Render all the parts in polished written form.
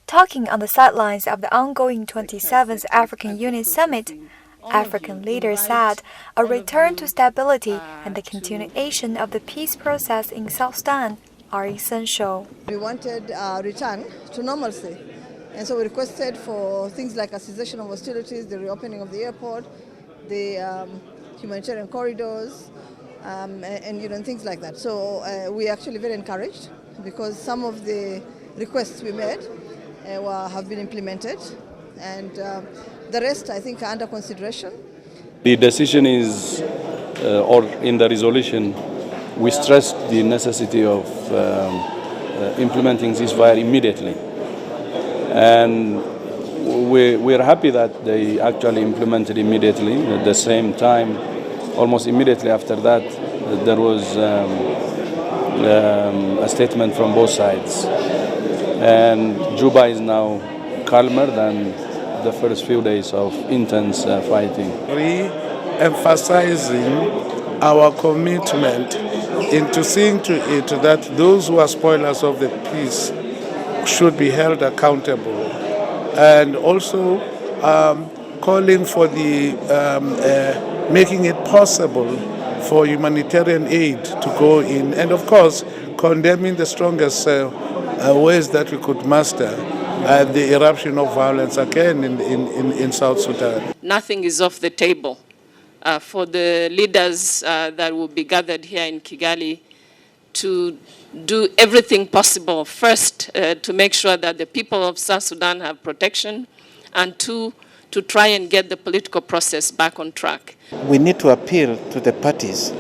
Talking on the sidelines of the ongoing 27th African Union Summit, African leaders said a return to stability and the continuation of the peace process in South Sudan are essential. We wanted a return to normalcy, and so we requested for things like a cessation of hostilities, the reopening of the airport, the humanitarian corridors, and things like that. So we are actually very encouraged because some of the requests we made have been implemented, and the rest, I think, are under consideration. The decision is, or in the resolution, we stressed the necessity of implementing ceasefire immediately. And we're happy that they actually implemented immediately. At the same time, almost immediately after that, there was a statement from both sides. And Juba is now calmer than the first few days of intense fighting. Re-emphasizing our commitment into seeing to it that those who are spoilers of the peace should be held accountable, and also calling for the making it possible for humanitarian aid to go in, and of course condemning the strongest ways that we could master the eruption of violence again in South Sudan. Nothing is off the table for the leaders that will be gathered here in Kigali to do everything possible, first to make sure that the people of South Sudan have protection, and two, to try and get the political process back on track. We need to appeal to the parties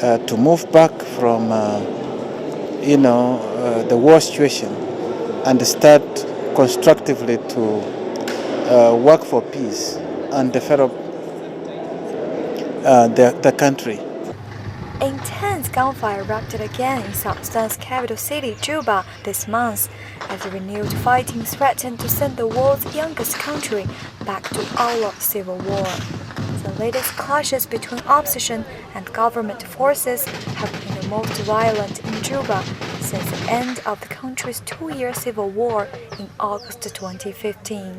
to move back from the war situation and start constructively to work for peace and develop the country. Intense gunfire erupted again in South Sudan's capital city, Juba, this month, as the renewed fighting threatened to send the world's youngest country back to all-out civil war. The latest clashes between opposition and government forces have been the most violent in Juba since the end of the country's 2-year civil war in August 2015.